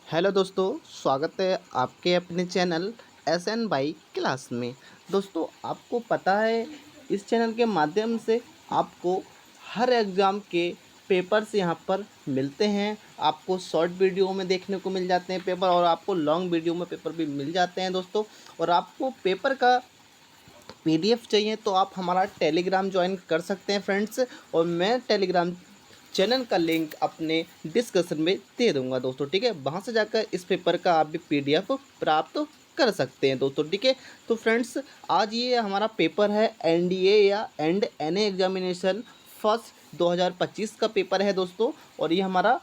Hello दोस्तों, स्वागत है आपके अपने channel S N by class में। दोस्तों, आपको पता है इस चैनल के माध्यम से आपको हर एग्ज़ाम के पेपर्स यहाँ पर मिलते हैं। आपको शॉर्ट वीडियो में देखने को मिल जाते हैं पेपर, और आपको लॉन्ग वीडियो में पेपर भी मिल जाते हैं दोस्तों। और आपको पेपर का पीडीएफ चाहिए तो आप हमारा टेलीग्राम ज्वाइन कर सकते हैं फ्रेंड्स, और मैं टेलीग्राम चैनल का लिंक अपने डिस्कशन में दे दूंगा दोस्तों। ठीक है, वहाँ से जाकर इस पेपर का आप भी पीडीएफ प्राप्त कर सकते हैं दोस्तों। ठीक है, तो फ्रेंड्स, आज ये हमारा पेपर है एनडीए या एनए एग्जामिनेशन फर्स्ट 2025 का पेपर है दोस्तों। और ये हमारा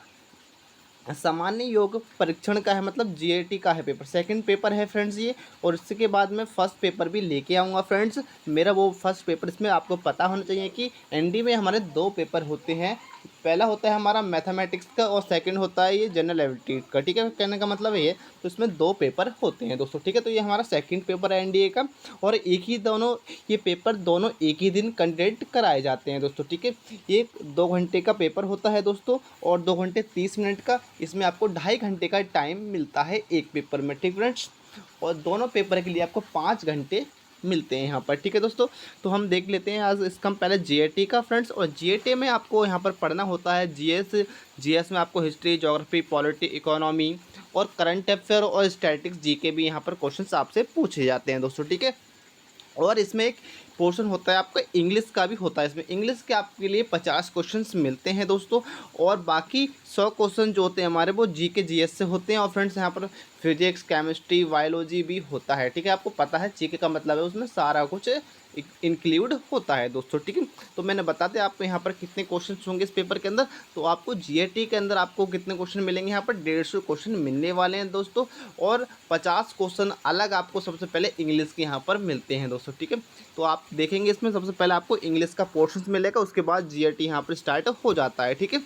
सामान्य योग परीक्षण का है, मतलब जीएटी का है पेपर, सेकंड पेपर है फ्रेंड्स ये। और इसके बाद मैं फर्स्ट पेपर भी लेके आऊँगा फ्रेंड्स। मेरा वो फर्स्ट पेपर, इसमें आपको पता होना चाहिए कि एनडी में हमारे दो पेपर होते हैं। पहला होता है हमारा मैथमेटिक्स का, और सेकंड होता है ये जनरल एबिलिटी का। ठीक है, कहने का मतलब ये, तो इसमें दो पेपर होते हैं दोस्तों। ठीक है, तो ये हमारा सेकंड पेपर है एनडीए का, और एक ही दोनों ये पेपर दोनों एक ही दिन कंडक्ट कराए जाते हैं दोस्तों। ठीक है, ये 2 घंटे का पेपर होता है दोस्तों, और 2 घंटे 30 मिनट का। इसमें आपको 2.5 घंटे का टाइम मिलता है एक पेपर में। ठीक फ्रेंड्स, और दोनों पेपर के लिए आपको 5 घंटे मिलते हैं यहाँ पर। ठीक है दोस्तों, तो हम देख लेते हैं आज इसका पहले जीएटी का फ्रेंड्स। और जीएटी में आपको यहाँ पर पढ़ना होता है जीएस में आपको हिस्ट्री, ज्योग्राफी, पॉलिटी, इकोनॉमी और करंट अफेयर और स्टैटिक्स जीके भी यहाँ पर क्वेश्चंस आपसे पूछे जाते हैं दोस्तों। ठीक है, और इसमें एक पोर्शन होता है आपका इंग्लिश का भी होता है। इसमें इंग्लिश के आपके लिए 50 क्वेश्चंस मिलते हैं दोस्तों, और बाकी 100 क्वेश्चन जो होते हैं हमारे वो जीके जीएस से होते हैं। और फ्रेंड्स, यहाँ पर फिजिक्स, केमिस्ट्री, बायोलॉजी भी होता है। ठीक है, आपको पता है जीके का मतलब है उसमें सारा कुछ इंक्लूड होता है दोस्तों। ठीक है, तो मैंने बता दिया आपको यहाँ पर कितने क्वेश्चन होंगे इस पेपर के अंदर। तो आपको जीएटी के अंदर आपको कितने क्वेश्चन मिलेंगे, यहाँ पर 150 क्वेश्चन मिलने वाले हैं दोस्तों, और 50 क्वेश्चन अलग आपको सबसे पहले इंग्लिश के यहाँ पर मिलते हैं दोस्तों। ठीक है, तो आप देखेंगे इसमें सबसे पहले आपको इंग्लिश का पोर्शन मिलेगा, उसके बाद जीएटी यहाँ पर स्टार्ट हो जाता है। ठीक है,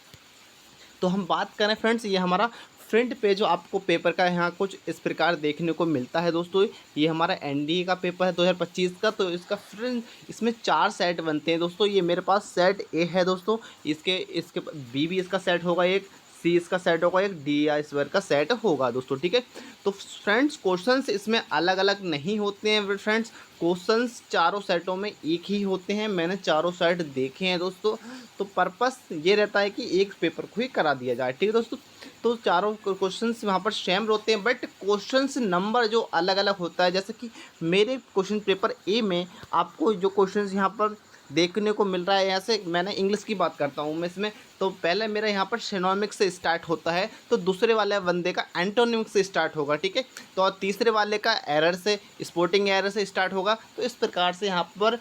तो हम बात करें फ्रेंड्स, ये हमारा फ्रंट पेज जो आपको पेपर का यहाँ कुछ इस प्रकार देखने को मिलता है दोस्तों। ये हमारा एनडीए का पेपर है 2025 का। तो इसका फ्रंट, इसमें 4 सेट बनते हैं दोस्तों। ये मेरे पास सेट ए है दोस्तों, इसके इसके बी भी इसका सेट होगा, एक सी इसका सेट होगा, एक डी या स्क्वायर का सेट होगा दोस्तों। ठीक है, तो फ्रेंड्स क्वेश्चंस इसमें अलग अलग नहीं होते हैं फ्रेंड्स, क्वेश्चंस चारों सेटों में एक ही होते हैं। मैंने चारों सेट देखे हैं दोस्तों। तो पर्पस ये रहता है कि एक पेपर को ही करा दिया जाए। ठीक है दोस्तों, तो चारों क्वेश्चंस वहाँ पर सेम होते हैं, बट क्वेश्चंस नंबर जो अलग अलग होता है। जैसे कि मेरे क्वेश्चन पेपर ए में आपको जो क्वेश्चंस यहाँ पर देखने को मिल रहा है, यहाँ से मैंने इंग्लिश की बात करता हूँ मैं इसमें, तो पहले मेरा यहाँ पर सिनोनिम्स से स्टार्ट होता है, तो दूसरे वाले बंदे का एंटोनिम्स से स्टार्ट होगा। ठीक है, तो और तीसरे वाले का एरर से, स्पोर्टिंग एरर से स्टार्ट होगा। तो इस प्रकार से यहाँ पर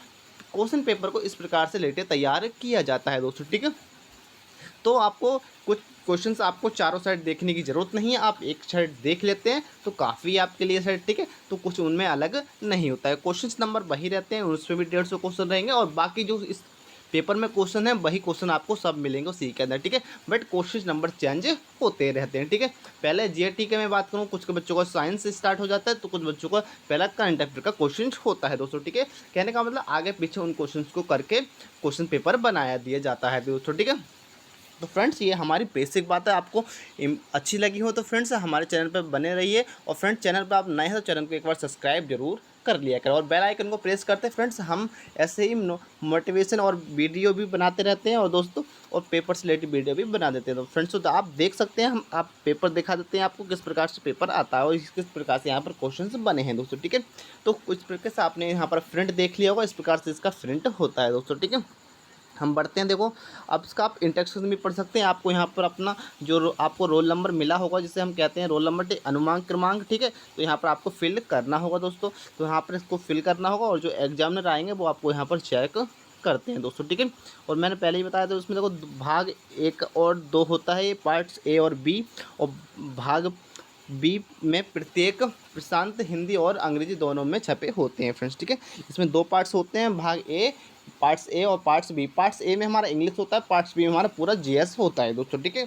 क्वेश्चन पेपर को इस प्रकार से लेटे तैयार किया जाता है दोस्तों। ठीक है, तो आपको कुछ क्वेश्चंस आपको चारों साइड देखने की ज़रूरत नहीं है, आप एक साइड देख लेते हैं तो काफ़ी आपके लिए साइड। ठीक है, तो कुछ उनमें अलग नहीं होता है, क्वेश्चंस नंबर वही रहते हैं, उसमें भी 150 क्वेश्चन रहेंगे, और बाकी जो इस पेपर में क्वेश्चन है वही क्वेश्चन आपको सब मिलेंगे उसी के अंदर। ठीक है, बट क्वेश्चन नंबर चेंज होते रहते हैं। ठीक है, पहले जीएटी के मैं बात करूँ, कुछ के बच्चों का साइंस से स्टार्ट हो जाता है, तो कुछ बच्चों का पहला करंट अफेयर का क्वेश्चन होता है दोस्तों। ठीक है, कहने का मतलब आगे पीछे उन क्वेश्चन को करके क्वेश्चन पेपर बनाया दिया जाता है दोस्तों। ठीक है, तो फ्रेंड्स, ये हमारी बेसिक बात है। आपको अच्छी लगी हो तो फ्रेंड्स हमारे चैनल पर बने रहिए, और फ्रेंड्स चैनल पर आप नए हैं तो चैनल को एक बार सब्सक्राइब जरूर कर लिया करें, और बेल आइकन को प्रेस करते फ्रेंड्स। हम ऐसे ही मोटिवेशन और वीडियो भी बनाते रहते हैं, और दोस्तों और पेपर से रिलेटेड वीडियो भी बना देते हैं। तो फ्रेंड्स, तो आप देख सकते हैं, हम आप पेपर दिखा देते हैं आपको किस प्रकार से पेपर आता है और किस प्रकार से यहाँ पर क्वेश्चन बने हैं दोस्तों। ठीक है, तो कुछ प्रकार से आपने यहाँ पर फ्रंट देख लिया होगा, इस प्रकार से इसका फ्रंट होता है दोस्तों। ठीक है, हम बढ़ते हैं। देखो, अब इसका आप इंट्रोडक्शन भी पढ़ सकते हैं। आपको यहाँ पर अपना जो आपको रोल नंबर मिला होगा, जिसे हम कहते हैं रोल नंबर अनुमान क्रमांक। ठीक है, तो यहाँ पर आपको फिल करना होगा दोस्तों, तो यहाँ पर इसको फिल करना होगा, और जो एग्जामिनर आएंगे वो आपको यहाँ पर चेक करते हैं दोस्तों। ठीक है, और मैंने पहले ही बताया था उसमें देखो भाग 1 और 2 होता है, ये पार्ट्स ए और बी, और भाग बी में प्रत्येक प्रशांत हिंदी और अंग्रेजी दोनों में छपे होते हैं फ्रेंड्स। ठीक है, इसमें 2 पार्ट्स होते हैं, पार्ट्स ए और पार्ट्स बी। पार्ट्स ए में हमारा इंग्लिश होता है, पार्ट्स बी में हमारा पूरा जीएस होता है दोस्तों। ठीक है,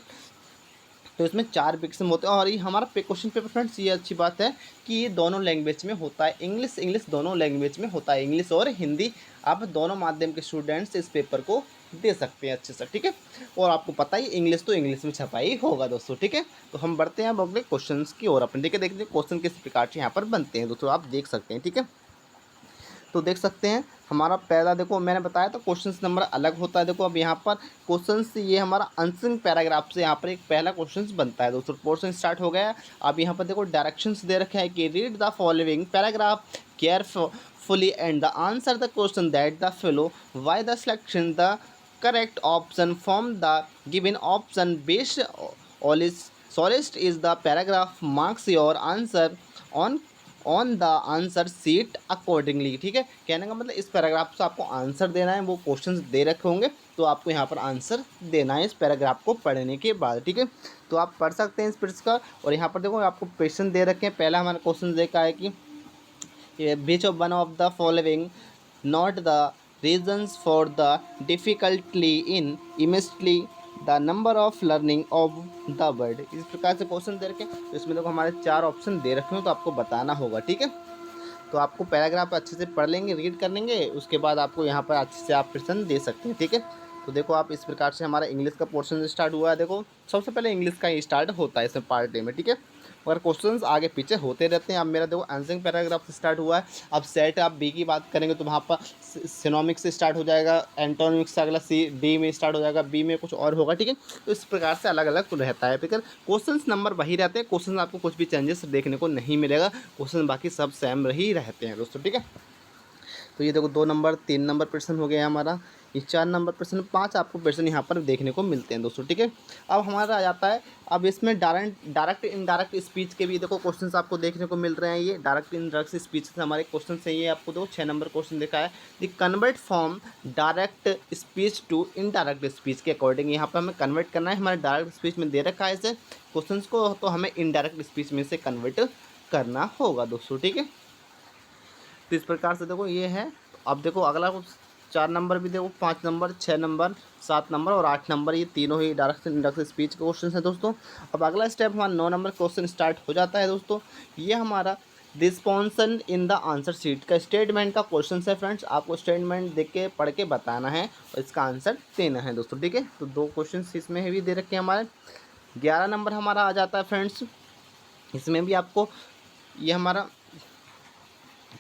तो इसमें 4 विषय होते हैं, और ये हमारा क्वेश्चन पेपर फ्रेंड्स, ये अच्छी बात है कि ये दोनों लैंग्वेज में होता है, इंग्लिश दोनों लैंग्वेज में होता है, इंग्लिश और हिंदी। आप दोनों माध्यम के स्टूडेंट्स इस पेपर को दे सकते हैं अच्छे से, ठीक है। और आपको पता ही इंग्लिश तो इंग्लिश में छपा ही होगा दोस्तों, ठीक है। तो हम बढ़ते हैं अब अगले क्वेश्चन की ओर अपने, ठीक है। देखते हैं क्वेश्चन किस प्रकार से यहाँ पर बनते हैं दोस्तों, आप देख सकते हैं, ठीक है। तो देख सकते हैं हमारा पहला, देखो मैंने बताया था क्वेश्चन नंबर अलग होता है। देखो अब यहाँ पर क्वेश्चन से ये हमारा आंसरिंग पैराग्राफ से यहाँ पर एक पहला क्वेश्चन बनता है दोस्तों। पोर्शन स्टार्ट हो गया। अब यहाँ पर देखो डायरेक्शंस दे रखे हैं कि read the following paragraph carefully and the answer the question that the follow why the selection the correct option from the given option based solist is the paragraph marks your answer on the answer sheet accordingly, ठीक है। कहने का मतलब इस paragraph से आपको answer देना है, वो क्वेश्चंस दे रखे होंगे तो आपको यहाँ पर आंसर देना है इस पैराग्राफ को पढ़ने के बाद, ठीक है। तो आप पढ़ सकते हैं इस पृष्ठ का। और यहाँ पर देखो आपको क्वेश्चन दे रखे हैं। पहला हमारा क्वेश्चन देखा है कि which of one of the following not the reasons for the difficultly in imagely the number of learning of the word. इस प्रकार से क्वेश्चन दे रखे। तो इसमें देखो हमारे 4 ऑप्शन दे रखे हो तो आपको बताना होगा, ठीक है। तो आपको पैराग्राफ अच्छे से पढ़ लेंगे, रीड कर लेंगे, उसके बाद आपको यहाँ पर अच्छे से आप प्रश्न दे सकते हैं, ठीक है। तो देखो आप इस प्रकार से हमारा इंग्लिश का पोर्शन स्टार्ट हुआ है। देखो सबसे पहले इंग्लिश का ही स्टार्ट होता है इसमें पार्ट ए में, ठीक है। और क्वेश्चंस आगे पीछे होते रहते हैं। अब मेरा देखो आंसरिंग पैराग्राफ से स्टार्ट हुआ है। अब सेट आप बी की बात करेंगे तो वहाँ पर सिनोमिक से स्टार्ट हो जाएगा, एंटोनिमिक से अगला सी डी में स्टार्ट हो जाएगा, बी में कुछ और होगा, ठीक है। तो इस प्रकार से अलग अलग रहता है। फिर क्वेश्चंस नंबर वही रहते हैं, क्वेश्चन आपको कुछ भी चेंजेस देखने को नहीं मिलेगा, क्वेश्चन बाकी सब सेम ही रहते हैं दोस्तों, ठीक है। तो ये देखो 2 नंबर 3 नंबर प्रश्न हो गया हमारा, ये 4 नंबर प्रश्न, 5 आपको प्रश्न यहाँ पर देखने को मिलते हैं दोस्तों, ठीक है। अब हमारा आ जाता है, अब इसमें डायरेक्ट इनडायरेक्ट स्पीच के भी देखो क्वेश्चंस आपको देखने को मिल रहे हैं। ये डायरेक्ट इनडायरेक्ट स्पीच से हमारे क्वेश्चन है। ये आपको देखो 6 नंबर क्वेश्चन देखा है, the convert from direct speech to indirect speech के अकॉर्डिंग यहाँ पर हमें कन्वर्ट करना है। हमारे डायरेक्ट स्पीच में दे रखा है इसे क्वेश्चन को, तो हमें इनडायरेक्ट स्पीच में से कन्वर्ट करना होगा दोस्तों, ठीक है। तो इस प्रकार से देखो ये है। अब देखो अगला 4 नंबर भी देखो, 5 नंबर 6 नंबर 7 नंबर और 8 नंबर, ये तीनों ही डायरेक्ट इंडायरेक्ट स्पीच के क्वेश्चन हैं दोस्तों। अब अगला स्टेप हमारा 9 नंबर क्वेश्चन स्टार्ट हो जाता है दोस्तों। ये हमारा रिस्पॉन्सन इन द आंसर शीट का स्टेटमेंट का क्वेश्चन है फ्रेंड्स। आपको स्टेटमेंट देख के पढ़ के बताना है और इसका आंसर देना है दोस्तों, ठीक है। तो 2 क्वेश्चन इसमें भी दे रखे हैं हमारे। 11 नंबर हमारा आ जाता है फ्रेंड्स, इसमें भी आपको ये हमारा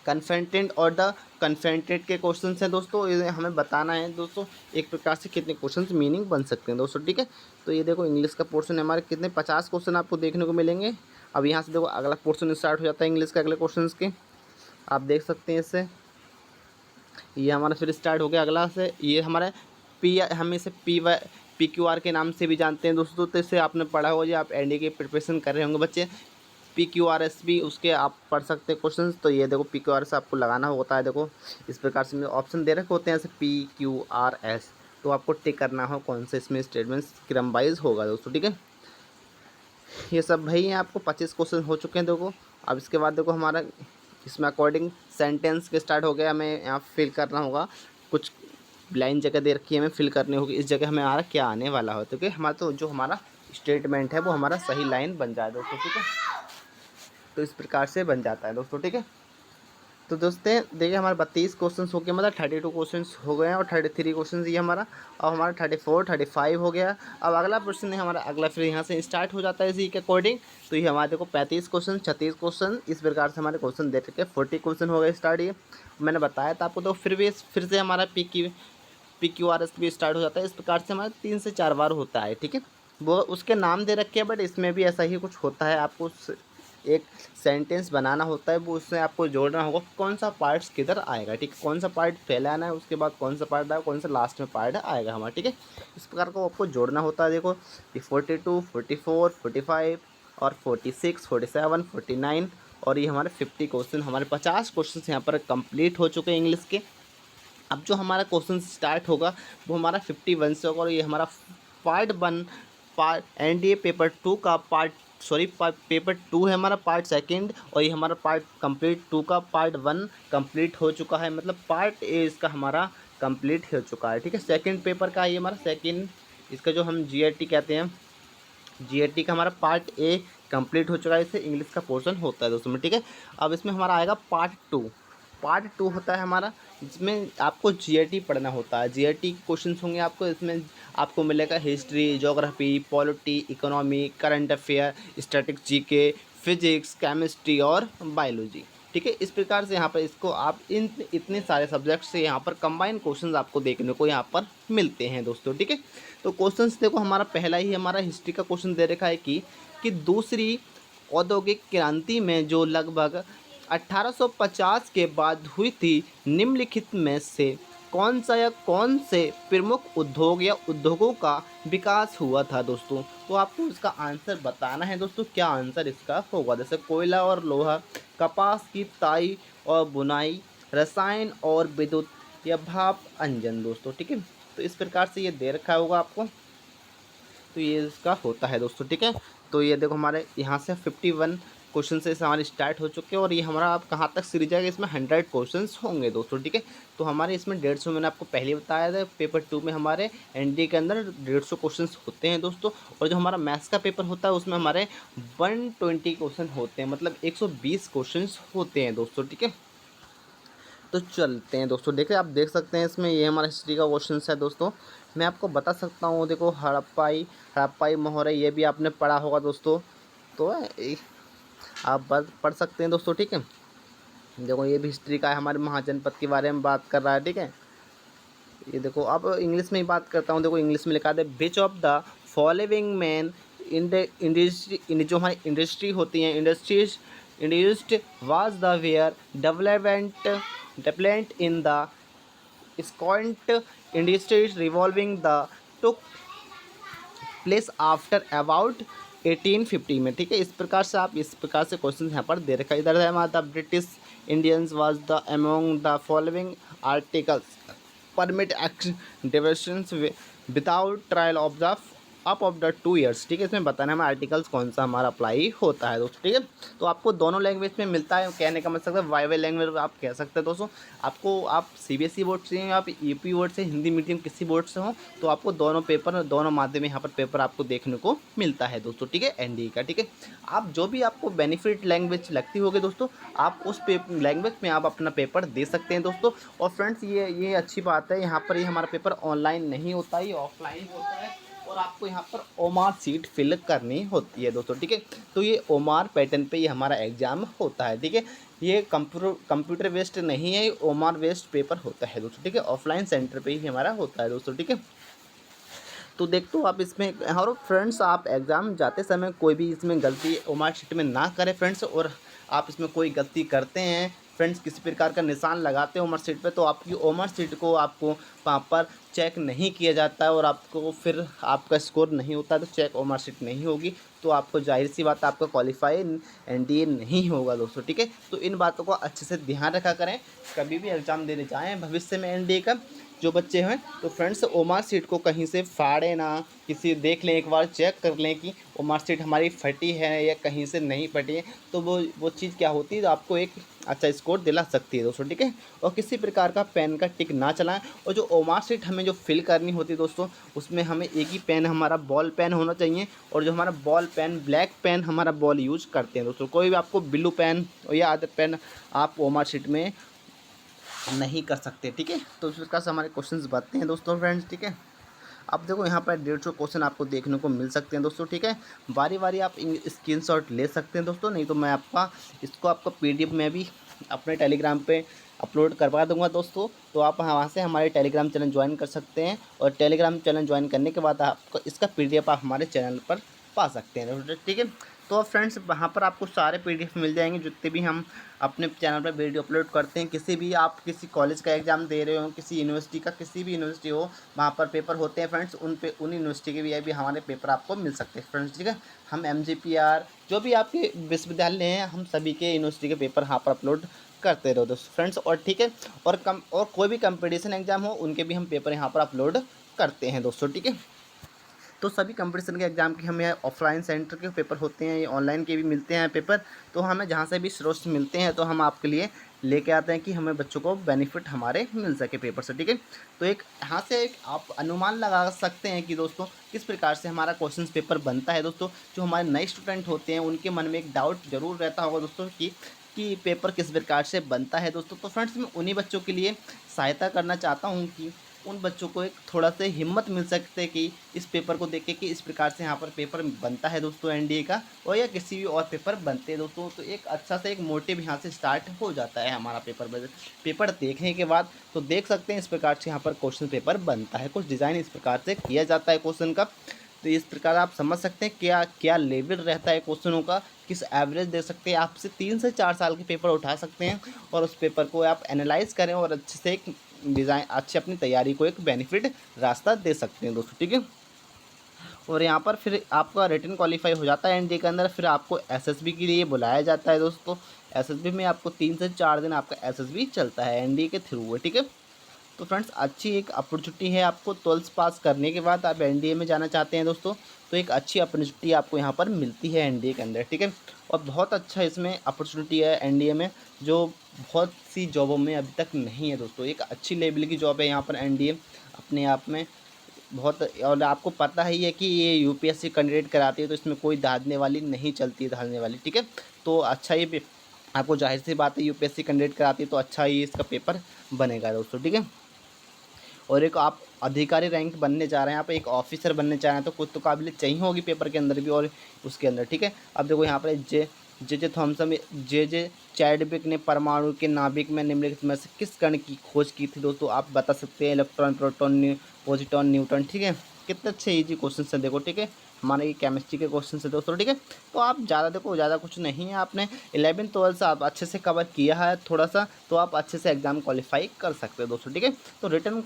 कन्फेंटेंट और द कन्फेंटेड के क्वेश्चन हैं दोस्तों। ये हमें बताना है दोस्तों एक प्रकार से कितने क्वेश्चन मीनिंग बन सकते हैं दोस्तों, ठीक है। तो ये देखो इंग्लिश का पोर्शन है हमारे, कितने 50 क्वेश्चन आपको देखने को मिलेंगे। अब यहाँ से देखो अगला पोर्शन स्टार्ट हो जाता है इंग्लिश के अगले क्वेश्चन के, आप देख सकते हैं इससे। ये हमारा फिर स्टार्ट हो गया अगला से, ये हमारा हम इसे PQR के नाम से भी जानते हैं दोस्तों। तो इससे आपने पढ़ा होगा, आप एनडीए की प्रिपरेशन कर रहे होंगे बच्चे, PQRS भी उसके आप पढ़ सकते हैं क्वेश्चंस। तो ये देखो PQRS आपको लगाना होता है। देखो इस प्रकार से ऑप्शन दे रखे होते हैं ऐसे PQRS, तो आपको टिक करना हो कौन से इसमें स्टेटमेंट्स क्रम वाइज होगा दोस्तों, ठीक है। ये सब भाई हैं, आपको 25 क्वेश्चन हो चुके हैं देखो। अब इसके बाद देखो हमारा इसमें अकॉर्डिंग सेंटेंस के स्टार्ट हो गया, हमें यहाँ फिल करना होगा। कुछ लाइन जगह दे रखी है हमें फिल करनी होगी, इस जगह हमें हमारा क्या आने वाला हो, तो हमारा तो जो हमारा स्टेटमेंट है वो हमारा सही लाइन बन जाए दोस्तों, ठीक है। तो इस प्रकार से बन जाता है दोस्तों, ठीक है। तो दोस्तों देखिए हमारे 32 क्वेश्चन हो गए, मतलब 32 क्वेश्चन हो गए हैं और 33 क्वेश्चन ये हमारा। अब हमारा 34 35 हो गया। अब अगला प्रश्न है हमारा, अगला फिर यहाँ से स्टार्ट हो जाता है इसी के अकॉर्डिंग। तो ये हमारे देखो 35 क्वेश्चन 36 क्वेश्चन इस प्रकार से हमारे क्वेश्चन दे रखे। 40 क्वेश्चन हो गए स्टार्ट। ये मैंने बताया था आपको। तो फिर से हमारा PQRS भी स्टार्ट हो जाता है। इस प्रकार से हमारा 3 से 4 बार होता है, ठीक है। वो उसके नाम दे रखे हैं, बट इसमें भी ऐसा ही कुछ होता है। आपको एक सेंटेंस बनाना होता है, वो उसमें आपको जोड़ना होगा कौन सा पार्ट्स किधर आएगा, ठीक है। कौन सा पार्ट पहले आना है, उसके बाद कौन सा पार्ट आएगा, कौन सा लास्ट में पार्ट आएगा हमारा, ठीक है। इस प्रकार को आपको जोड़ना होता है। देखो 42 44 45 और 46 47 49 और ये हमारे 50 क्वेश्चन, हमारे 50 क्वेश्चन यहाँ पर कंप्लीट हो चुके हैं इंग्लिश के। अब जो हमारा क्वेश्चन स्टार्ट होगा वो हमारा 51 से होगा और ये हमारा पार्ट एनडीए पेपर 2 का पेपर 2 है हमारा पार्ट सेकंड, और ये हमारा पार्ट कंप्लीट 2 का पार्ट 1 कंप्लीट हो चुका है, मतलब पार्ट ए इसका हमारा कंप्लीट हो चुका है, ठीक है। सेकंड पेपर का ये हमारा सेकंड, इसका जो हम GAT कहते हैं, GAT का हमारा पार्ट ए कंप्लीट हो चुका है। इससे इंग्लिश का पोर्शन होता है दोस्तों में, ठीक है। अब इसमें हमारा आएगा पार्ट 2 होता है हमारा, जिसमें आपको जीआईटी पढ़ना होता है। जीआईटी के क्वेश्चंस होंगे आपको, इसमें आपको मिलेगा history, geography, polity, economy, current affair, static, GK, physics, chemistry और बायोलॉजी। ठीक है, इस प्रकार से यहाँ पर इसको आप इन इतने सारे सब्जेक्ट से यहाँ पर कंबाइन क्वेश्चंस आपको देखने को यहाँ पर मिलते हैं दोस्तों। ठीक है, तो क्वेश्चंस देखो, हमारा पहला ही हमारा हिस्ट्री का क्वेश्चन दे रखा है कि दूसरी औद्योगिक क्रांति में जो लगभग 1850 के बाद हुई थी, निम्नलिखित में से कौन सा या कौन से प्रमुख उद्योग या उद्योगों का विकास हुआ था दोस्तों। तो आपको इसका आंसर बताना है दोस्तों, क्या आंसर इसका होगा। जैसे कोयला और लोहा, कपास की ताई और बुनाई, रसायन और विद्युत या भाप इंजन दोस्तों। ठीक है, तो इस प्रकार से ये दे रखा होगा आपको, तो ये इसका होता है दोस्तों। ठीक है, तो ये देखो हमारे यहाँ से 51 क्वेश्चन से हमारे स्टार्ट हो चुके हैं और ये हमारा आप कहाँ तक सीरीज जाएगा, इसमें 100 क्वेश्चंस होंगे दोस्तों। ठीक है, तो हमारे इसमें 150, मैंने आपको पहले बताया था, पेपर 2 में हमारे एनडीए के अंदर 150 क्वेश्चंस होते हैं दोस्तों। और जो हमारा मैथ्स का पेपर होता है उसमें हमारे 120 क्वेश्चन होते हैं, मतलब 120 क्वेश्चन होते हैं दोस्तों। ठीक है, तो चलते हैं दोस्तों। देखिए, आप देख सकते हैं इसमें ये हमारा हिस्ट्री का क्वेश्चन है दोस्तों। मैं आपको बता सकता हूँ, देखो हड़प्पाई मोहरे, ये भी आपने पढ़ा होगा दोस्तों, तो आप पढ़ सकते हैं दोस्तों। ठीक है, देखो ये भी हिस्ट्री का है, हमारे महाजनपद के बारे में बात कर रहा है। ठीक है, ये देखो, अब इंग्लिश में ही बात करता हूँ। देखो इंग्लिश में लिखा है, which of the following man in the industry, जो हमारी इंडस्ट्री होती हैं, industries was the where development in the स्कॉन्ट industries revolving the took place after about 1850 में। ठीक है, इस प्रकार से आप इस प्रकार से क्वेश्चन यहाँ पर दे रखा है। इधर है हमारा, the British Indians was the among the following articles permit diversions without trial of the up of the 2 years. ठीक है, इसमें बताना है आर्टिकल्स कौन सा हमारा अप्लाई होता है दोस्तों। ठीक है, तो आपको दोनों लैंग्वेज में मिलता है, कहने का मतलब है वाइवल लैंग्वेज आप कह सकते हैं दोस्तों। आपको आप सीबीएसई बोर्ड से हैं, आप यूपी बोर्ड से, हिंदी मीडियम किसी बोर्ड से हो, तो आपको दोनों पेपर, दोनों माध्यम यहाँ पर पेपर आपको देखने को मिलता है दोस्तों। ठीक है, एनडीए का। ठीक है, आप जो भी आपको बेनिफिट लैंग्वेज लगती होगी दोस्तों, आप उस लैंग्वेज में आप अपना पेपर दे सकते हैं दोस्तों। और फ्रेंड्स, ये अच्छी बात है, यहाँ पर ये हमारा पेपर ऑनलाइन नहीं होता, ये ऑफलाइन होता है और आपको यहाँ पर ओमार सीट फिल करनी होती है दोस्तों। ठीक है, तो ये ओमार पैटर्न पे ये हमारा एग्जाम होता है। ठीक है, ये कंप्यूटर बेस्ड नहीं है, ये ओमार बेस्ड पेपर होता है दोस्तों। ठीक है, ऑफलाइन सेंटर पे ही हमारा होता है दोस्तों। ठीक है, तो देखते हो आप इसमें। और फ्रेंड्स, आप एग्ज़ाम जाते समय कोई भी इसमें गलती ओमार शीट में ना करें फ्रेंड्स। और आप इसमें कोई गलती करते हैं फ्रेंड्स, किसी प्रकार का निशान लगाते हैं ओमर शीट पे, तो आपकी ओमर शीट को आपको वहाँ पर चेक नहीं किया जाता है और आपको फिर आपका स्कोर नहीं होता, तो चेक ओमर शीट नहीं होगी, तो आपको जाहिर सी बात है आपका क्वालिफाई एनडीए नहीं होगा दोस्तों। ठीक है, तो इन बातों को अच्छे से ध्यान रखा करें, कभी भी एग्ज़ाम देने जाएँ भविष्य में एनडीए का जो बच्चे हैं, तो फ्रेंड्स ओमार सीट को कहीं से फाड़े ना, किसी देख लें, एक बार चेक कर लें कि ओमार सीट हमारी फटी है या कहीं से नहीं फटी है, तो वो चीज़ क्या होती है, तो आपको एक अच्छा स्कोर दिला सकती है दोस्तों। ठीक है, और किसी प्रकार का पेन का टिक ना चलाएं। और जो ओमार सीट हमें जो फिल करनी होती है दोस्तों, उसमें हमें एक ही पेन, हमारा बॉल पेन होना चाहिए, और जो हमारा बॉल पेन, ब्लैक पेन हमारा बॉल यूज करते हैं दोस्तों। कोई भी आपको ब्लू पेन या अदर पेन आप ओमार सीट में नहीं कर सकते। ठीक है, तो इस प्रकार से हमारे क्वेश्चंस बनते हैं दोस्तों फ्रेंड्स। ठीक है, अब देखो यहाँ पर 150 क्वेश्चन आपको देखने को मिल सकते हैं दोस्तों। ठीक है, बारी बारी आप स्क्रीनशॉट ले सकते हैं दोस्तों, नहीं तो मैं आपको पीडीएफ में भी अपने टेलीग्राम पे अपलोड करवा दूंगा दोस्तों। तो आप वहाँ से हमारे टेलीग्राम चैनल ज्वाइन कर सकते हैं, और टेलीग्राम चैनल ज्वाइन करने के बाद आपको इसका पीडीएफ आप हमारे चैनल पर पा सकते हैं दोस्तों। ठीक है, तो फ्रेंड्स वहाँ पर आपको सारे पीडीएफ मिल जाएंगे, जितने भी हम अपने चैनल पर वीडियो अपलोड करते हैं। किसी भी आप किसी कॉलेज का एग्ज़ाम दे रहे हो, किसी यूनिवर्सिटी का, किसी भी यूनिवर्सिटी हो, वहाँ पर पेपर होते हैं फ्रेंड्स, उन यूनिवर्सिटी के भी हमारे पेपर आपको मिल सकते हैं फ्रेंड्स। ठीक है, हम MGPR जो भी आपके विश्वविद्यालय हैं, हम सभी के यूनिवर्सिटी के पेपर यहाँ पर अपलोड करते रहो दोस्तों फ्रेंड्स। और ठीक है, और कोई भी कंपटीशन एग्ज़ाम हो, उनके भी हम पेपर यहाँ पर अपलोड करते हैं दोस्तों। ठीक है, तो सभी कंपटीशन के एग्ज़ाम के हमें ऑफलाइन सेंटर के पेपर होते हैं, ये ऑनलाइन के भी मिलते हैं पेपर, तो हमें जहाँ से भी स्रोत मिलते हैं तो हम आपके लिए लेके आते हैं कि हमें बच्चों को बेनिफिट हमारे मिल सके पेपर से। ठीक है, तो एक यहाँ से एक आप अनुमान लगा सकते हैं कि दोस्तों किस प्रकार से हमारा क्वेश्चन पेपर बनता है दोस्तों। जो हमारे नए स्टूडेंट होते हैं उनके मन में एक डाउट जरूर रहता होगा दोस्तों कि कि पेपर किस प्रकार से बनता है दोस्तों। तो फ्रेंड्स मैं उन्हीं बच्चों के लिए सहायता करना चाहता हूँ कि उन बच्चों को एक थोड़ा सा हिम्मत मिल सकते कि इस पेपर को देख के कि इस प्रकार से यहाँ पर पेपर बनता है दोस्तों एनडीए का, और या किसी भी और पेपर बनते हैं दोस्तों। तो एक अच्छा सा एक मोटिव यहाँ से स्टार्ट हो जाता है हमारा पेपर देखने के बाद। तो देख सकते हैं इस प्रकार से यहाँ पर क्वेश्चन पेपर बनता है, कुछ डिज़ाइन इस प्रकार से किया जाता है क्वेश्चन का। तो इस प्रकार आप समझ सकते हैं क्या क्या लेवल रहता है क्वेश्चनों का, किस एवरेज दे सकते हैं। आपसे 3 से 4 साल के पेपर उठा सकते हैं और उस पेपर को आप एनालाइज करें और अच्छे से एक डिज़ाइन अच्छी अपनी तैयारी को एक बेनिफिट रास्ता दे सकते हैं दोस्तों, ठीक है। और यहाँ पर फिर आपका रिटन क्वालिफाई हो जाता है एनडीए के अंदर, फिर आपको एसएसबी के लिए बुलाया जाता है दोस्तों। एसएसबी में आपको 3 से 4 दिन आपका एसएसबी चलता है एनडीए के थ्रू है, ठीक है। तो फ्रेंड्स अच्छी एक अपॉर्चुनिटी है आपको, 12th पास करने के बाद आप एनडीए में जाना चाहते हैं दोस्तों, तो एक अच्छी अपॉर्चुनिटी आपको यहाँ पर मिलती है एनडीए के अंदर, ठीक है। और बहुत अच्छा इसमें अपॉर्चुनिटी है एनडीए में, जो बहुत सी जॉबों में अभी तक नहीं है दोस्तों। एक अच्छी लेवल की जॉब है यहाँ पर एनडीए अपने आप में बहुत। और आपको पता ही है कि ये यूपीएससी कैंडिडेट कराती है, तो इसमें कोई दादने वाली नहीं चलती है, धालने वाली, ठीक है। तो अच्छा ये आपको जाहिर सी बात है यूपीएससी कैंडिडेट कराती है तो अच्छा ही इसका पेपर बनेगा दोस्तों, ठीक है। और एक आप अधिकारी रैंक बनने जा रहे हैं, आप एक ऑफिसर बनने जा रहे हैं, तो कुछ तो काबिलियत चाहिए होगी पेपर के अंदर भी और उसके अंदर, ठीक है। अब देखो यहाँ पर जे थॉमसन जे चैडविक ने परमाणु के नाभिक में निम्नलिखित में से किस कण की खोज की थी दोस्तों। आप बता सकते हैं इलेक्ट्रॉन, प्रोटॉन, पॉजिट्रॉन, न्यूट्रॉन, ठीक है। कितने अच्छे इजी क्वेश्चन हैं देखो, ठीक है। हमारे ये केमिस्ट्री के क्वेश्चन है दोस्तों, ठीक है। तो आप ज़्यादा देखो, ज़्यादा कुछ नहीं है, आपने 11th 12th से आप अच्छे से कवर किया है थोड़ा सा, तो आप अच्छे से एग्ज़ाम क्वालिफाई कर सकते हो दोस्तों, ठीक है। तो रिटर्न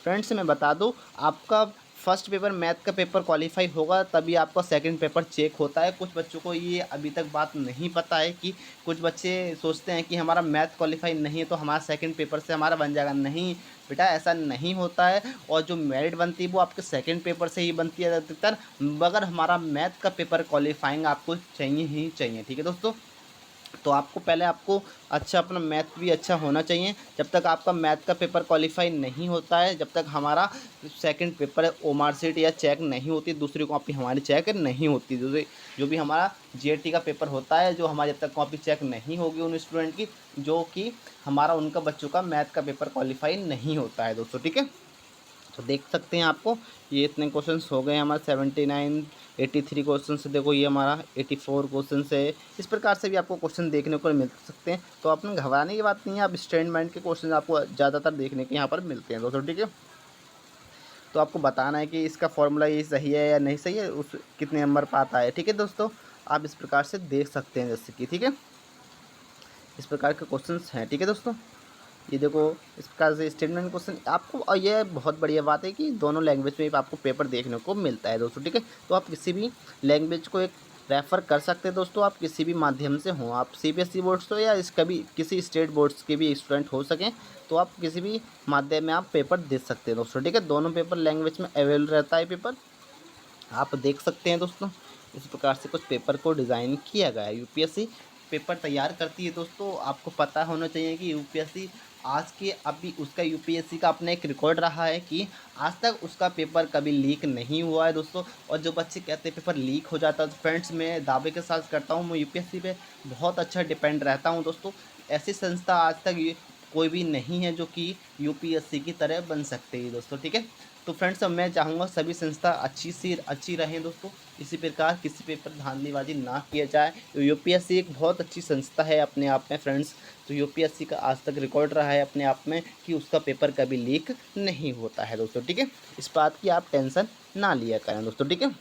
फ्रेंड्स मैं बता दूँ, आपका फर्स्ट पेपर मैथ का पेपर क्वालिफाई होगा तभी आपका सेकंड पेपर चेक होता है। कुछ बच्चों को ये अभी तक बात नहीं पता है कि कुछ बच्चे सोचते हैं कि हमारा मैथ क्वालिफाई नहीं है तो हमारा सेकंड पेपर से हमारा बन जाएगा। नहीं बेटा, ऐसा नहीं होता है, और जो मेरिट बनती है वो आपके सेकंड पेपर से ही बनती है अधिकतर, मगर हमारा मैथ का पेपर क्वालिफाइंग आपको चाहिए ही चाहिए, ठीक है दोस्तों। तो आपको पहले आपको अच्छा अपना मैथ भी अच्छा होना चाहिए। जब तक आपका मैथ का पेपर क्वालिफाई नहीं होता है, जब तक हमारा सेकंड पेपर है ओमार सीट या चेक नहीं होती, दूसरी कॉपी हमारी चेक नहीं होती, दूसरी जो भी हमारा जीएटी का पेपर होता है, जो हमारी जब तक कॉपी चेक नहीं होगी उन स्टूडेंट की जो कि हमारा उनका बच्चों का मैथ का पेपर क्वालिफाई नहीं होता है दोस्तों, ठीक है। तो देख सकते हैं आपको ये इतने क्वेश्चंस हो गए हमारे 79 83 क्वेश्चन से, देखो ये हमारा 84 क्वेश्चन है। इस प्रकार से भी आपको क्वेश्चन देखने को मिल सकते हैं, तो आपने घबराने की बात नहीं है। आप स्टैंड माइंड के क्वेश्चन आपको ज़्यादातर देखने के यहाँ पर मिलते हैं दोस्तों, ठीक है। तो आपको बताना है कि इसका फॉर्मूला ये सही है या नहीं सही है, उस कितने नंबर पर आता है, ठीक है दोस्तों। आप इस प्रकार से देख सकते हैं जैसे कि, ठीक है, इस प्रकार के क्वेश्चन हैं, ठीक है दोस्तों। ये देखो इस प्रकार से स्टेटमेंट क्वेश्चन आपको, और ये बहुत बढ़िया बात है कि दोनों लैंग्वेज में आपको पेपर देखने को मिलता है दोस्तों, ठीक है। तो आप किसी भी लैंग्वेज को एक रेफ़र कर सकते हैं दोस्तों, आप किसी भी माध्यम से हों, आप सीबीएसई बोर्ड्स हो या इसका भी किसी स्टेट बोर्ड्स के भी स्टूडेंट हो सकें, तो आप किसी भी माध्यम में आप पेपर दे सकते हैं दोस्तों, ठीक है। दोनों पेपर लैंग्वेज में अवेलेबल रहता है पेपर, आप देख सकते हैं दोस्तों। इस प्रकार से कुछ पेपर को डिज़ाइन किया गया है, यूपीएससी पेपर तैयार करती है दोस्तों। आपको पता होना चाहिए कि यूपीएससी आज के अभी उसका यूपीएससी का अपना एक रिकॉर्ड रहा है कि आज तक उसका पेपर कभी लीक नहीं हुआ है दोस्तों। और जो बच्चे कहते हैं पेपर लीक हो जाता है, तो फ्रेंड्स मैं दावे के साथ करता हूँ, मैं यूपीएससी पे बहुत अच्छा डिपेंड रहता हूँ दोस्तों। ऐसी संस्था आज तक कोई भी नहीं है जो कि यूपीएससी की तरह बन सकते हैं दोस्तों, ठीक है। तो फ्रेंड्स अब मैं चाहूँगा सभी संस्था अच्छी रहें दोस्तों, इसी प्रकार किसी पेपर धांधलीबाजी ना किया जाए। तो यूपीएससी एक बहुत अच्छी संस्था है अपने आप में फ्रेंड्स। तो यूपीएससी का आज तक रिकॉर्ड रहा है अपने आप में कि उसका पेपर कभी लीक नहीं होता है दोस्तों, ठीक है। इस बात की आप टेंशन ना लिया करें दोस्तों, ठीक है।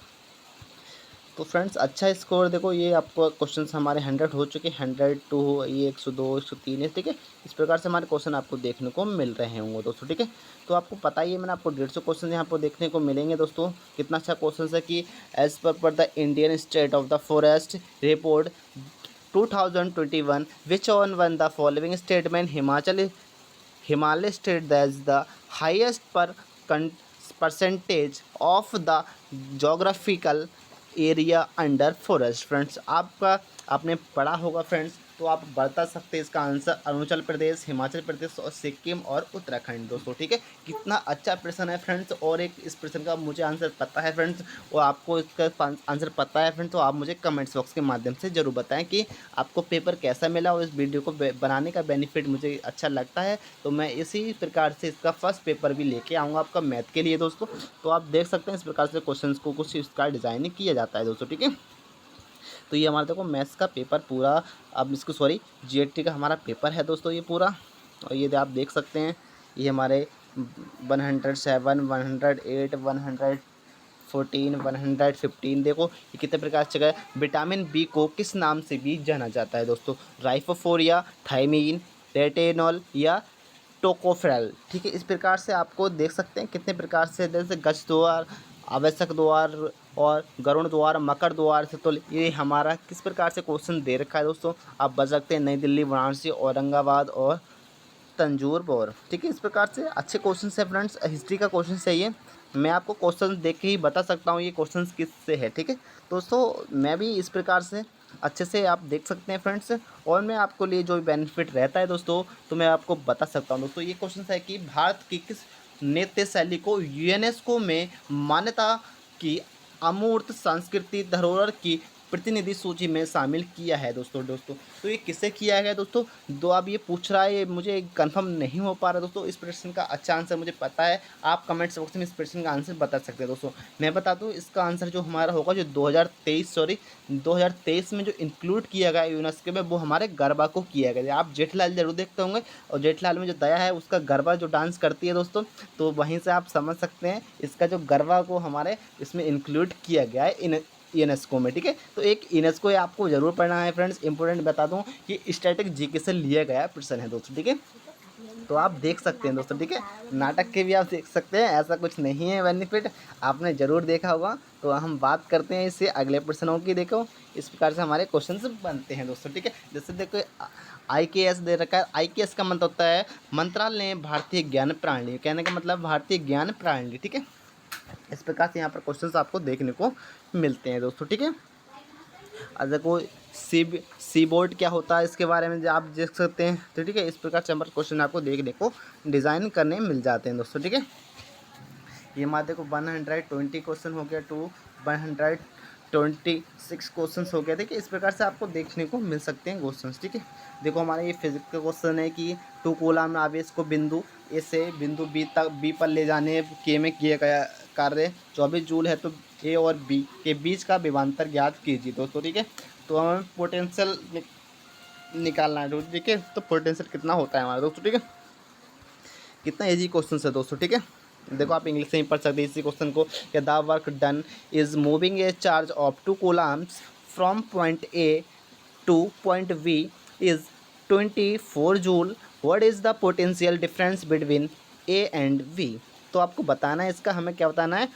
तो फ्रेंड्स अच्छा स्कोर देखो, ये आपको क्वेश्चंस हमारे 100 हो चुके हैं, 102 ये 102 103 है, ठीक है। इस प्रकार से हमारे क्वेश्चन आपको देखने को मिल रहे होंगे दोस्तों, ठीक है। तो आपको पता ही है, मैंने आपको 150 क्वेश्चन यहाँ पर देखने को मिलेंगे दोस्तों। कितना अच्छा क्वेश्चन है कि as per the Indian state of the forest report 2021 which one the following statement Himalaya state that is the highest percentage of the geographical area under forest. Friends आपने पढ़ा होगा फ्रेंड्स तो आप बता सकते हैं इसका आंसर अरुणाचल प्रदेश, हिमाचल प्रदेश और सिक्किम और उत्तराखंड दोस्तों। ठीक है, कितना अच्छा प्रश्न है फ्रेंड्स। और एक इस प्रश्न का मुझे आंसर पता है फ्रेंड्स, और आपको इसका आंसर पता है फ्रेंड्स, तो आप मुझे कमेंट्स बॉक्स के माध्यम से ज़रूर बताएं कि आपको पेपर कैसा मिला और इस वीडियो को बनाने का बेनिफिट मुझे अच्छा लगता है। तो मैं इसी प्रकार से इसका फर्स्ट पेपर भी लेके आऊँगा आपका मैथ के लिए दोस्तों। तो आप देख सकते हैं इस प्रकार से क्वेश्चन को कुछ इसका डिज़ाइनिंग किया जाता है दोस्तों। ठीक है, तो ये हमारा देखो मैथ्स का पेपर पूरा, अब इसको सॉरी जीएटी का हमारा पेपर है दोस्तों ये पूरा। और ये आप देख सकते हैं ये हमारे 107, 108, 114, 115 देखो ये कितने प्रकार से जगह। विटामिन बी को किस नाम से भी जाना जाता है दोस्तों? राइफोफोरिया, थायमीन, रेटिनॉल या टोकोफेरल। ठीक है, इस प्रकार से आपको देख सकते हैं कितने प्रकार से, जैसे गज द्वार, आवश्यक द्वार और गरुड़ द्वार, मकर द्वार से। तो ये हमारा किस प्रकार से क्वेश्चन दे रखा है दोस्तों, आप बच सकते हैं नई दिल्ली, वाराणसी, औरंगाबाद और तंजूर बोर। ठीक है, इस प्रकार से अच्छे क्वेश्चन है फ्रेंड्स। हिस्ट्री का क्वेश्चन है ये, मैं आपको क्वेश्चन देख के ही बता सकता हूँ ये क्वेश्चन किस से है। ठीक है दोस्तों, मैं भी इस प्रकार से अच्छे से आप देख सकते हैं फ्रेंड्स। और मैं आपको लिए जो बेनिफिट रहता है दोस्तों, तो मैं आपको बता सकता हूँ दोस्तों। ये क्वेश्चन है कि भारत की किस नृत्य शैली को यूनेस्को में मान्यता की अमूर्त सांस्कृतिक धरोहर की प्रतिनिधि सूची में शामिल किया है दोस्तों। तो ये किससे किया गया दोस्तों? दो अब ये पूछ रहा है, ये मुझे कंफर्म नहीं हो पा रहा दोस्तों। इस प्रश्न का अच्छा आंसर मुझे पता है, आप कमेंट्स बॉक्स में इस प्रश्न का आंसर बता सकते हैं दोस्तों। मैं बता दूं इसका आंसर जो हमारा होगा, जो 2023 में जो इंक्लूड किया गया यूनेस्को में, वो हमारे गरबा को किया गया। आप जेठलाल जरूर देखते होंगे, और जेठलाल में जो दया है उसका गरबा जो डांस करती है दोस्तों, तो वहीं से आप समझ सकते हैं इसका जो गरबा को हमारे इसमें इंक्लूड किया गया है यूनेस्को में। ठीक है, तो एक यूनेस्को आपको जरूर पढ़ना है फ्रेंड्स। इंपॉर्टेंट बता दूं कि स्टैटिक जीके से लिया गया प्रश्न है दोस्तों। ठीक है, तो आप देख सकते हैं दोस्तों। ठीक है, नाटक के भी आप देख सकते हैं, ऐसा कुछ नहीं है बेनिफिट, आपने ज़रूर देखा होगा। तो हम बात करते हैं इससे अगले प्रश्नों की। देखो इस प्रकार से हमारे क्वेश्चन बनते हैं दोस्तों। ठीक है, जैसे देखो IKS दे रखा है। IKS का मतलब होता है मंत्रालय भारतीय ज्ञान प्रणाली, कहने का मतलब भारतीय ज्ञान प्रणाली। ठीक है, इस प्रकार से यहाँ पर क्वेश्चंस आपको देखने को मिलते हैं दोस्तों। ठीक है, अब देखो सी बोर्ड क्या होता है इसके बारे में आप देख सकते हैं। तो ठीक है, इस प्रकार से हमारे क्वेश्चन आपको देखने को डिज़ाइन करने मिल जाते हैं दोस्तों। ठीक है, ये हमारे देखो 120 क्वेश्चन हो गया, 126 क्वेश्चन हो गया। देखिए इस प्रकार से आपको देखने को मिल सकते हैं क्वेश्चन। ठीक है, देखो हमारे ये फिजिक्स का क्वेश्चन है कि 2 कूलम आवेश को बिंदु ए से बिंदु बी पर ले जाने के में किया गया कार्य 24 जूल है, तो ए और बी के बीच का विभवांतर ज्ञात कीजिए दोस्तों। ठीक है, तो हमें पोटेंशियल निकालना है दोस्तों। ठीक है, तो पोटेंशियल कितना होता है हमारा दोस्तों। ठीक है, कितना ईजी क्वेश्चन है दोस्तों। ठीक है, देखो आप इंग्लिश से ही पढ़ सकते हैं इसी क्वेश्चन को, कि the work done is moving a charge of 2 coulombs from point A to point B is 24 joule. What is the potential difference between A and B? तो आपको बताना है इसका, हमें क्या बताना है,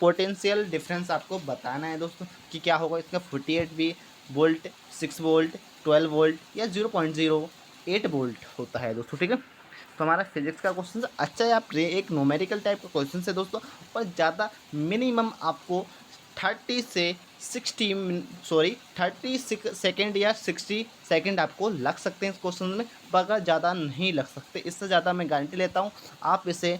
पोटेंशियल डिफरेंस आपको बताना है दोस्तों कि क्या होगा इसका। 48 वोल्ट, 6 वोल्ट, 12 वोल्ट या 0.08 वोल्ट होता है दोस्तों। ठीक है, तो हमारा फिजिक्स का क्वेश्चन अच्छा है, आप एक न्यूमेरिकल टाइप का क्वेश्चन है दोस्तों, और ज़्यादा मिनिमम आपको 36 सेकेंड या 60 सेकेंड आपको लग सकते हैं इस क्वेश्चन में, मगर ज़्यादा नहीं लग सकते। इससे ज़्यादा मैं गारंटी लेता हूँ आप इसे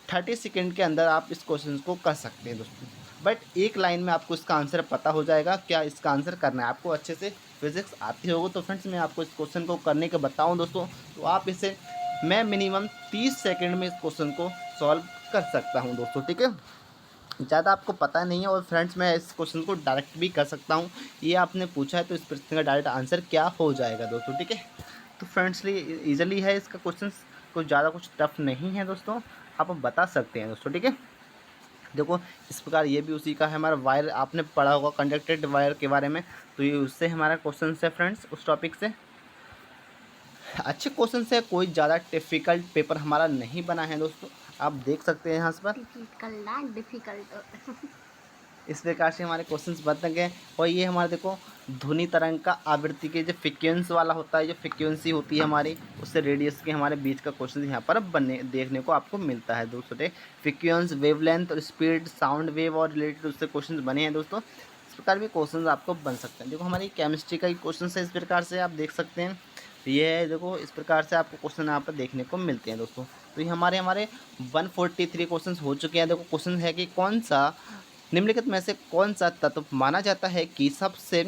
30 सेकेंड के अंदर आप इस क्वेश्चन को कर सकते हैं दोस्तों। बट एक लाइन में आपको इसका आंसर पता हो जाएगा, क्या इसका आंसर करना है। आपको अच्छे से फिजिक्स आती होगी तो फ्रेंड्स मैं आपको इस क्वेश्चन को करने के बताऊँ दोस्तों, तो आप इसे मैं मिनिमम 30 सेकंड में इस क्वेश्चन को सॉल्व कर सकता हूं दोस्तों। ठीक है, ज़्यादा आपको पता नहीं है। और फ्रेंड्स मैं इस क्वेश्चन को डायरेक्ट भी कर सकता हूं, ये आपने पूछा है तो इस प्रश्न का डायरेक्ट आंसर क्या हो जाएगा दोस्तों। ठीक है, तो फ्रेंड्स लिए ईजिली है इसका क्वेश्चन, कुछ ज़्यादा कुछ टफ नहीं है दोस्तों, आप बता सकते हैं दोस्तों। ठीक है, देखो इस प्रकार ये भी उसी का है हमारा वायर, आपने पढ़ा होगा कंडक्टेड वायर के बारे में, तो ये उससे हमारा क्वेश्चन है फ्रेंड्स, उस टॉपिक से अच्छे क्वेश्चन से। कोई ज़्यादा डिफ़िकल्ट पेपर हमारा नहीं बना है दोस्तों, आप देख सकते हैं यहाँ पर डिफ़िकल्ट इस प्रकार से हमारे क्वेश्चंस बन गए। और ये हमारे देखो ध्वनि तरंग का आवृत्ति के जो फ्रिक्वेंसी वाला होता है, जो फ्रिक्वेंसी होती है हमारी, उससे रेडियस के हमारे बीच का क्वेश्चन यहाँ पर बनने देखने को आपको मिलता है दोस्तों। फ्रिक्वेंसी, वेवलेंथ और स्पीड, साउंड वेव और रिलेटेड उससे क्वेश्चन बने हैं दोस्तों। इस प्रकार भी क्वेश्चन आपको बन सकते हैं। देखो हमारी केमिस्ट्री का ही क्वेश्चन है, इस प्रकार से आप देख सकते हैं। ये है देखो, इस प्रकार से आपको क्वेश्चन यहाँ पर देखने को मिलते हैं दोस्तों। तो ये हमारे हमारे 143 क्वेश्चन हो चुके हैं। देखो क्वेश्चन है कि कौन सा निम्नलिखित में से कौन सा तत्व माना जाता है कि सबसे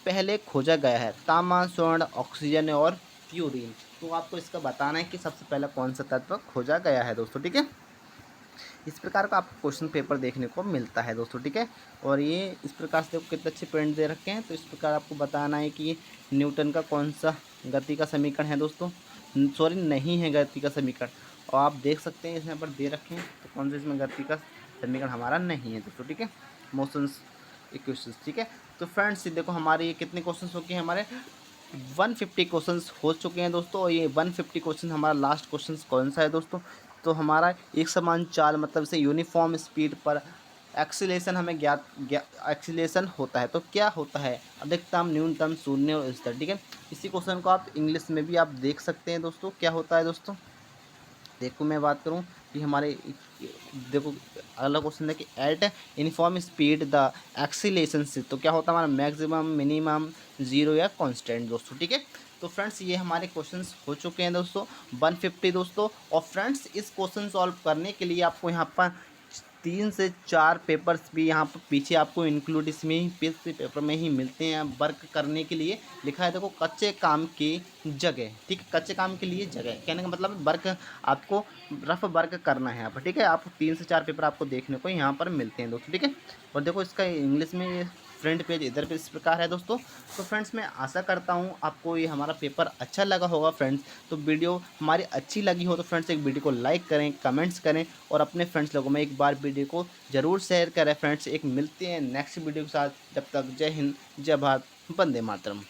पहले खोजा गया है? तांबा, स्वर्ण, ऑक्सीजन और यूरिन। तो आपको इसका बताना है कि सबसे पहले कौन सा तत्व खोजा गया है दोस्तों, ठीक है। इस प्रकार का आपको क्वेश्चन पेपर देखने को मिलता है दोस्तों, ठीक है। और ये इस प्रकार से देखो कितने अच्छे प्रिंट दे रखे हैं। तो इस प्रकार आपको बताना है कि ये न्यूटन का कौन सा गति का समीकरण है दोस्तों, सॉरी नहीं है गति का समीकरण। और आप देख सकते हैं इसमें पर दे रखे हैं, तो कौन सा इसमें गति का समीकरण हमारा नहीं है दोस्तों, ठीक है। मोशंस इक्वेशंस, ठीक है। तो फ्रेंड्स देखो हमारे ये कितने क्वेश्चन हो गए, हमारे 150 क्वेश्चंस हो चुके हैं दोस्तों। और ये 150 क्वेश्चन हमारा लास्ट क्वेश्चन कौन सा है दोस्तों? तो हमारा एक समान चाल मतलब से यूनिफॉर्म स्पीड पर एक्सीलेशन हमें ज्ञात एक्सीलेशन होता है। तो क्या होता है? अधिकतम, न्यूनतम, शून्य और स्थिर, ठीक है। इसी क्वेश्चन को आप इंग्लिश में भी आप देख सकते हैं दोस्तों। क्या होता है दोस्तों? देखो मैं बात करूं कि हमारे देखो अगला क्वेश्चन है कि eight uniform speed the acceleration से, तो क्या होता है हमारा मैक्सिमम, मिनिमम, जीरो या कांस्टेंट दोस्तों, ठीक है। तो फ्रेंड्स ये हमारे क्वेश्चंस हो चुके हैं दोस्तों 150 दोस्तों। और फ्रेंड्स इस क्वेश्चन सॉल्व करने के लिए आपको यहाँ पर 3 से 4 पेपर्स भी यहाँ पर पीछे आपको इंक्लूड इसमें ही पेपर में ही मिलते हैं वर्क करने के लिए। लिखा है देखो कच्चे काम की जगह, ठीक है, कच्चे काम के लिए जगह, कहने का मतलब वर्क आपको रफ वर्क करना है यहाँ पर, ठीक है। आप 3 से 4 पेपर आपको देखने को यहाँ पर मिलते हैं दोस्तों, ठीक है। और देखो इसका इंग्लिश में ये फ्रंट पेज इधर पे इस प्रकार है दोस्तों। तो फ्रेंड्स मैं आशा करता हूँ आपको ये हमारा पेपर अच्छा लगा होगा फ्रेंड्स। तो वीडियो हमारी अच्छी लगी हो तो फ्रेंड्स एक वीडियो को लाइक करें, कमेंट्स करें और अपने फ्रेंड्स लोगों में एक बार वीडियो को ज़रूर शेयर करें फ्रेंड्स। एक मिलते हैं नेक्स्ट वीडियो के साथ, जब तक जय हिंद, जय भारत, वंदे मातरम।